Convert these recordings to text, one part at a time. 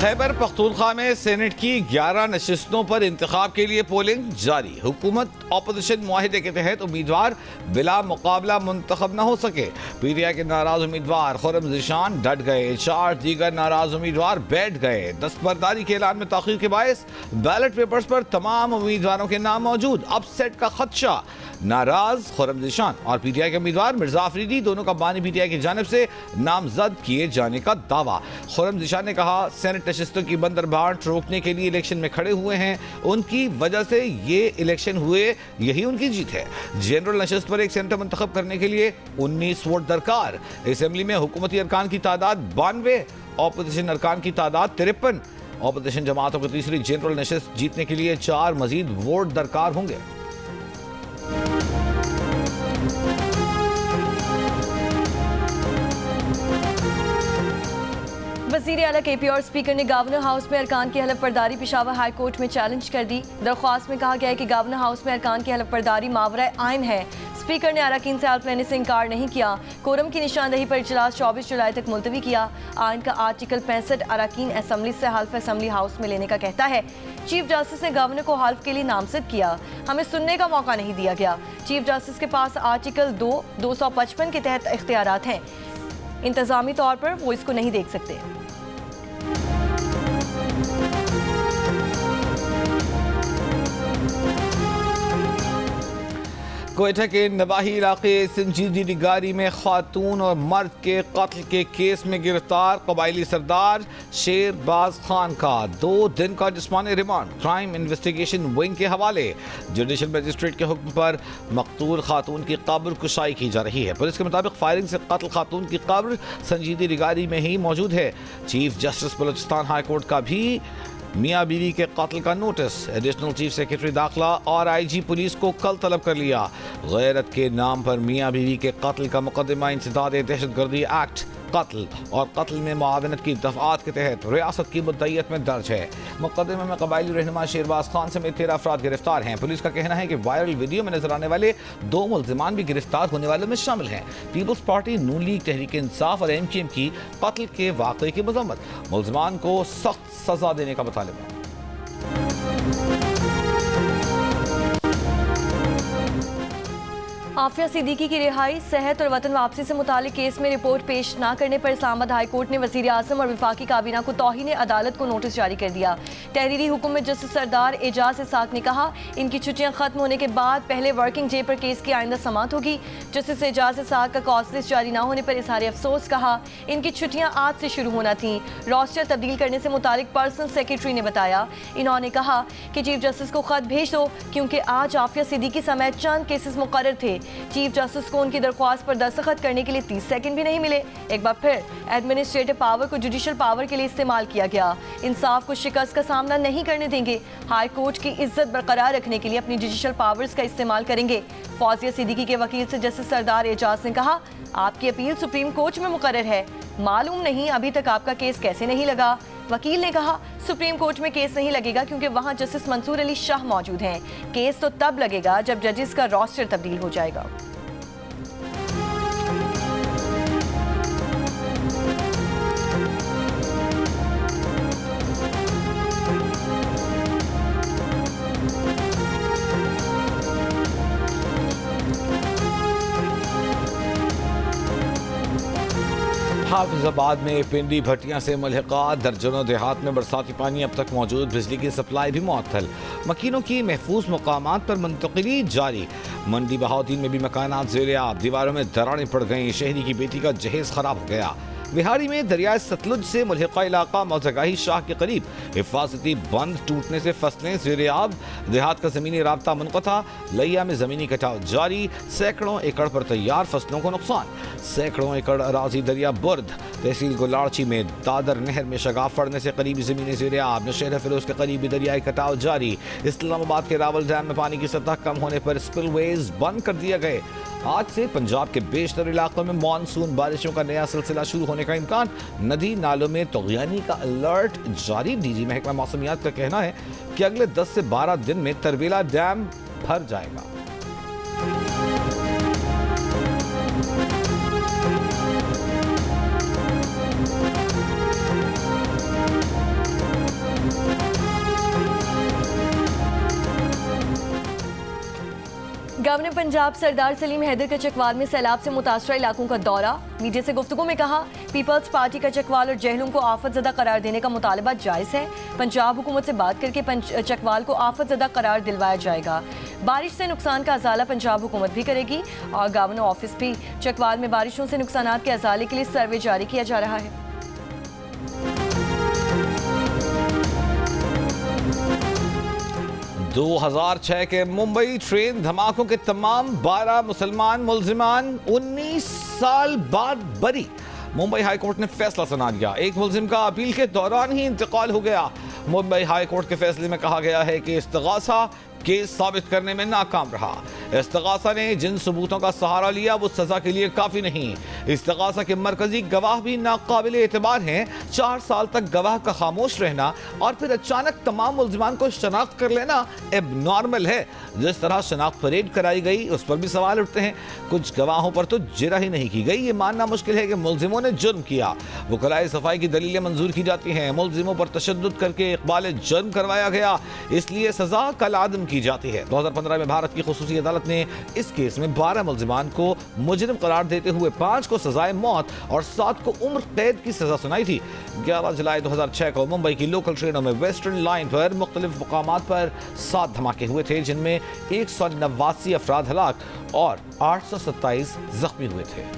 खैबर पख्तूनख्वा में सेनेट की 11 नशिस्तों पर इंतखाब के लिए पोलिंग जारी। हुकूमत ऑपोजिशन मुआहिदे के तहत उम्मीदवार बिला मुकाबला मुंतखब न हो सके। पीटीआई के नाराज उम्मीदवार खुर्रम ज़ीशान डट गए, 4 दीगर नाराज उम्मीदवार बैठ गए। दस्तबरदारी के ऐलान में ताख़ीर के बायस बैलेट पेपर्स पर तमाम उम्मीदवारों के नाम मौजूद। अपसेट का खदशा। नाराज खुर्रम ज़ीशान और पीटीआई के उम्मीदवार मिर्जा आफरीदी दोनों का बानी पीटीआई की जानिब से नामजद किए जाने का दावा। खुर्रम ज़ीशान ने कहा, सेनेट नशिस्तों की बंदरबांट रोकने के लिए इलेक्शन में खड़े हुए हैं, उनकी वजह से ये इलेक्शन हुए, यही उनकी जीत है। जनरल नशिस्त पर एक सेनेटर मुंतखब करने के लिए 19 वोट दरकार। असेंबली में हुकूमती अरकान की तादाद 92, ऑपोजिशन अरकान की तादाद 53। ऑपोजिशन जमातों को तीसरी जनरल नशिस्त जीतने के लिए 4 मजीद वोट दरकार होंगे। वज़ीर आला केपी और स्पीकर ने गवर्नर हाउस में अरकान की हलफ बर्दारी पेशावर हाई कोर्ट में चैलेंज कर दी। दरख्वास्त में कहा गया है कि गवर्नर हाउस में अरकान की हलफ बर्दारी मावरा आइन है। स्पीकर ने अरकान से हल्फ लेने से इनकार नहीं किया। कोरम की निशानदही पर इजलास 24 जुलाई तक मुलतवी किया। आइन का आर्टिकल 65 अरकान असम्बली से हल्फ असम्बली हाउस में लेने का कहता है। चीफ जस्टिस ने गवर्नर को हल्फ के लिए नामजद किया, हमें सुनने का मौका नहीं दिया गया। चीफ जस्टिस के पास आर्टिकल 255 के तहत इख्तियारात हैं, इंतजामी तौर पर वो इसको नहीं देख सकते। कोयटा के नवाही इलाके संजीदी निगारी में खातून और मर्द के कत्ल के केस में गिरफ्तार कबायली सरदार शेरबाज खान का 2 दिन का जिस्मानी रिमांड क्राइम इन्वेस्टिगेशन विंग के हवाले। जुडिशल मजिस्ट्रेट के हुक्म पर मकतूल खातून की कब्र कुशाई की जा रही है। पुलिस के मुताबिक फायरिंग से कत्ल खातून की कब्र संजीदी निगारी में ही मौजूद है। Chief justice Balochistan high court का भी मियाँ बीवी के कत्ल का नोटिस। एडिशनल चीफ सेक्रेटरी दाखिला और आईजी पुलिस को कल तलब कर लिया। गैरत के नाम पर मियाँ बीवी के कत्ल का मुकदमा इंसदाद दहशतगर्दी एक्ट कत्ल और कत्ल में मुआवनत की दफात के तहत रियासत की मुद्दईयत में दर्ज है। मुकदमे में कबायली रहनुमा शेरबाज खान समेत 13 अफराद गिरफ्तार हैं। पुलिस का कहना है कि वायरल वीडियो में नजर आने वाले 2 मुल्जिमान भी गिरफ्तार होने वालों में शामिल हैं। पीपल्स पार्टी, नून लीग, तहरीक इंसाफ और एमक्यूएम की कत्ल के वाक़े की मजम्मत। मुल्जिमान को सख्त सजा देने का मुतालिबा। आफिया सिद्दीकी की रिहाई, सेहत और वतन वापसी से मुतालिक केस में रिपोर्ट पेश न करने पर इस्लामाबाद हाई कोर्ट ने वज़ीर आज़म और वफाकी काबीना को तौहीन अदालत को नोटिस जारी कर दिया। तहरीरी हुक्म में जस्टिस सरदार एजाज इसाक ने कहा, इनकी छुट्टियां खत्म होने के बाद पहले वर्किंग डे पर केस की आइंदा समाअत होगी। जस्टिस एजाज इसाक का कॉज लिस्ट जारी न होने पर इजहार अफसोस कहा, इनकी छुट्टियां आज से शुरू होना थी। रोस्टर तब्दील करने से मुतालिक पर्सनल सेक्रेटरी ने बताया। इन्होंने कहा कि चीफ जस्टिस को खत भेज दो, क्योंकि आज आफिया सिद्दीकी समेत चंद केसेस मुकर्रर थे। चीफ जस्टिस को उनकी दरख्वास्त पर दस्तखत करने के लिए 30 सेकंड भी नहीं मिले। एक बार फिर एडमिनिस्ट्रेटिव पावर को जुडिशल पावर के लिए इस्तेमाल किया गया। इंसाफ को शिकस्त का सामना नहीं करने देंगे। हाई कोर्ट की इज्जत बरकरार रखने के लिए अपनी जुडिशल पावर्स का इस्तेमाल करेंगे। फौजिया सिद्दीकी के वकील से जस्टिस सरदार एजाज ने कहा, आपकी अपील सुप्रीम कोर्ट में मुकर्रर है, मालूम नहीं अभी तक आपका केस कैसे नहीं लगा। वकील ने कहा, सुप्रीम कोर्ट में केस नहीं लगेगा क्योंकि वहां जस्टिस मंसूर अली शाह मौजूद हैं। केस तो तब लगेगा जब जजेस का रोस्टर तब्दील हो जाएगा। हाफिजाबाद में पिंडी भट्टियां से मुल्हिका दर्जनों देहात में बरसाती पानी अब तक मौजूद। बिजली की सप्लाई भी मुअत्तल। मकीनों की महफूज मकामात पर मुंतकिली जारी। मंडी बहाउद्दीन में भी मकानात ज़ेर-ए-आब, दीवारों में दरारें पड़ गईं। शहरी की बेटी का जहेज खराब हो गया। बिहारी में दरिया सतलुज से मुल्हिका इलाका मौजगाही शाह के करीब हिफाजती बंद टूटने से फसलें ज़ेर-ए-आब, देहात का ज़मीनी राब्ता मुनक़ता। लैया में ज़मीनी कटाव जारी, सैकड़ों एकड़ पर तैयार फसलों को नुकसान। सैकड़ों एकड़ अराजी दरिया बुर्द। तहसील गुलारची में दादर नहर में शगाफ पड़ने से करीबी ज़मीनी ज़ेर-ए-आब। नौशहरा फिरोज के करीबी दरियाई कटाव जारी। इस्लामाबाद के रावल डैम में पानी की सतह कम होने पर स्पिलवेज बंद कर दिए गए। आज से पंजाब के बेशतर इलाकों में मानसून बारिशों का नया सिलसिला शुरू होने का इम्कान। नदी नालों में तग़यानी का अलर्ट जारी। डीजी महकमा मौसमियात का कहना है कि अगले 10 से 12 दिन में तरबेला डैम भर जाएगा। गवर्नर पंजाब सरदार सलीम हैदर का चकवाल में सैलाब से मुतासरा इलाकों का दौरा। मीडिया से गुफ्तगू में कहा, पीपल्स पार्टी का चकवाल और जहलुम को आफत ज़दा करार देने का मुतालबा जायज़ है। पंजाब हुकूमत से बात करके चकवाल को आफत ज़दा करार दिलवाया जाएगा। बारिश से नुकसान का अजाला पंजाब हुकूमत भी करेगी और गवर्नर ऑफिस भी। चकवाल में बारिशों से नुकसान के अजाले के लिए सर्वे जारी किया जा रहा है। 2006 के मुंबई ट्रेन धमाकों के तमाम 12 मुसलमान मुलजिमान 19 साल बाद बरी। मुंबई हाई कोर्ट ने फैसला सुना दिया। एक मुलजिम का अपील के दौरान ही इंतकाल हो गया। मुंबई हाई कोर्ट के फैसले में कहा गया है कि इस्तिगासा केस साबित करने में नाकाम रहा। इस्तिगासा ने जिन सबूतों का सहारा लिया वो सजा के लिए काफी नहीं। इस्तिगासा के मरकजी गवाह भी नाकाबिल एतबार हैं। 4 साल तक गवाह का खामोश रहना और फिर अचानक तमाम मुलजिमान को शनाख्त कर लेना एबनॉर्मल है। जिस तरह शनाख्त परेड कराई गई उस पर भी सवाल उठते हैं। कुछ गवाहों पर तो जिरह ही नहीं की गई। ये मानना मुश्किल है कि मुलजिमों ने जुर्म किया। वकलाए सफाई की दलीलें मंजूर की जाती हैं। मुलजिमों पर तशद्दुद करके इकबाल जुर्म करवाया गया, इसलिए सजा कल आदम की जाती है। 2015 में भारत की खुसूसी अदालत ने इस केस में 12 मुलजिमान को मुजरिम करार देते हुए 5 को सजाए मौत और 7 को उम्र कैद की सजा सुनाई थी। 11 जुलाई 2006 को मुंबई की लोकल ट्रेनों में वेस्टर्न लाइन पर मुख्तलिफ मुकामात पर 7 धमाके हुए थे, जिनमें 189 अफराद हलाक और 827 जख्मी हुए थे।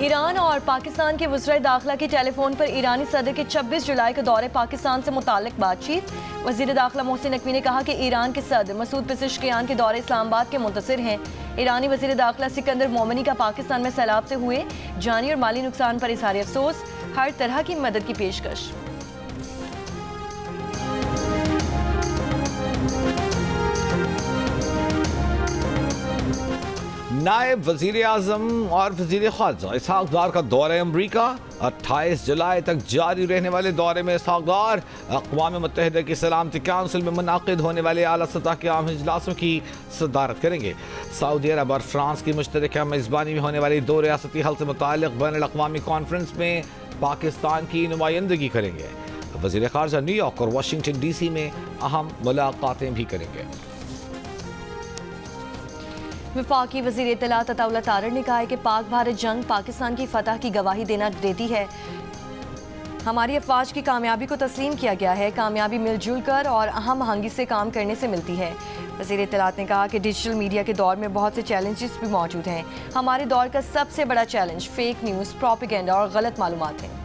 ईरान और पाकिस्तान के वज़ीर दाखिला की टेलीफोन पर ईरानी सदर के 26 जुलाई के दौरे पाकिस्तान से मुताल्लिक बातचीत। वज़ीर दाखिला मोहसिन नकवी ने कहा कि ईरान के सदर मसूद पेज़ेश्कियान के दौरे इस्लामाबाद के मुंतज़िर हैं। ईरानी वज़ीर दाखिला सिकंदर मोमिनी का पाकिस्तान में सैलाब से हुए जानी और माली नुकसान पर इज़हार अफसोस, हर तरह की मदद की पेशकश। नायब वजीर आजम और वजीर खारजा इसहाक डार का दौरे अमरीका। 28 जुलाई तक जारी रहने वाले दौरे में इसहाक डार अक़वाम मुत्तहिदा की सलामती काउंसिल में मुनाकिद होने वाले आला सतह के आम इजलासों की सदारत करेंगे। सऊदी अरब और फ्रांस की मुश्तरका मेज़बानी में होने वाली 2 रियासती हल से मुताल्लिक़ बैनुल अक़वामी कॉन्फ्रेंस में पाकिस्तान की नुमाइंदगी करेंगे। वजीर खारजा न्यूयॉर्क और वाशिंगटन DC में अहम मुलाकातें भी करेंगे। वफाकी वज़ीर इत्तलात अताउल्लाह तारड़ ने कहा है कि पाक भारत जंग पाकिस्तान की फतह की गवाही देती है। हमारी अफवाज की कामयाबी को तस्लीम किया गया है। कामयाबी मिलजुल कर और अहम आहंगी से काम करने से मिलती है। वज़ीर इत्तलात ने कहा कि डिजिटल मीडिया के दौर में बहुत से चैलेंजेस भी मौजूद हैं। हमारे दौर का सबसे बड़ा चैलेंज फेक न्यूज़, प्रोपेगेंडा और गलत मालूमात हैं।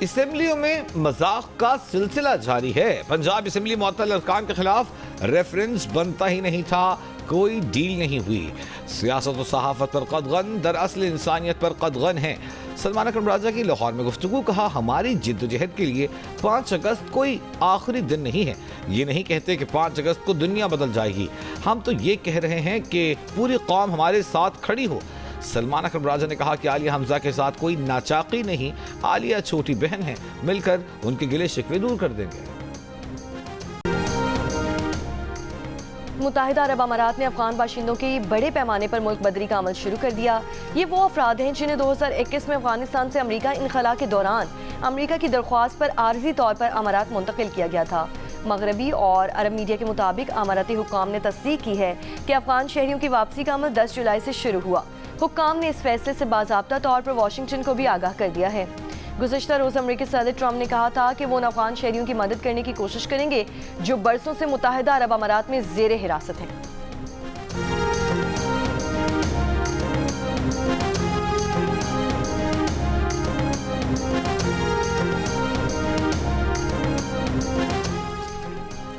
असेंबलियों में मजाक का सिलसिला जारी है। पंजाब असेंबली मुअत्तल अरकान के खिलाफ रेफरेंस बनता ही नहीं था, कोई डील नहीं हुई। सियासत और सहाफत पर कदगन, दरअसल इंसानियत पर कदगन है। सलमान अकरम राजा की लाहौर में गुफ्तगू। कहा, हमारी जिद्दोजहद के लिए 5 अगस्त कोई आखिरी दिन नहीं है। ये नहीं कहते कि 5 अगस्त को दुनिया बदल जाएगी। हम तो ये कह रहे हैं कि पूरी कौम हमारे साथ खड़ी हो। सलमान अकरम राजा ने कहा कि आलिया हमजा के साथ कोई नाचाकी नहीं, आलिया छोटी बहन है, मिलकर उनके गिले शिकवे दूर कर देंगे। मुत्तहिदा अरब अमारात ने अफगान बाशिंदों की बड़े पैमाने पर मुल्क बदरी का अमल शुरू कर दिया। ये वो अफराद हैं जिन्हें 2021 में अफगानिस्तान से अमरीका इनखला के दौरान अमरीका की दरख्वास्त पर आर्जी तौर पर अमारात मुंतकिल किया गया था। मगरबी और अरब मीडिया के मुताबिक अमाराती हुक्काम ने तस्दीक की है कि अफगान शहरियों की वापसी का अमल 10 जुलाई से शुरू हुआ। हुक्काम ने इस फैसले से बाज़ाब्ता तौर पर वाशिंगटन को भी आगाह कर दिया है। गुज़श्ता रोज़ अमरीकी सदर ट्रंप ने कहा था कि वो उन अफगान शहरियों की मदद करने की कोशिश करेंगे जो बरसों से मुत्तहिदा अरब अमारात में ज़ेरे हिरासत हैं।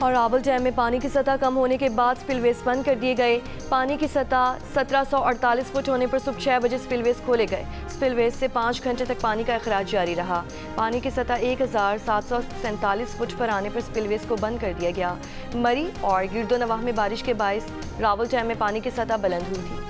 और रावल डैम में पानी की सतह कम होने के बाद स्पिलवेज बंद कर दिए गए। पानी की सतह 1748 फुट होने पर सुबह 6 बजे स्पिलवेज खोले गए। स्पिलवेज से 5 घंटे तक पानी का अखराज जारी रहा। पानी की सतह 1747 फुट पर आने पर स्पिलवेज को बंद कर दिया गया। मरी और गिरदोनवाह में बारिश के बायस रावल डैम में पानी की सतह बुलंद हुई थी।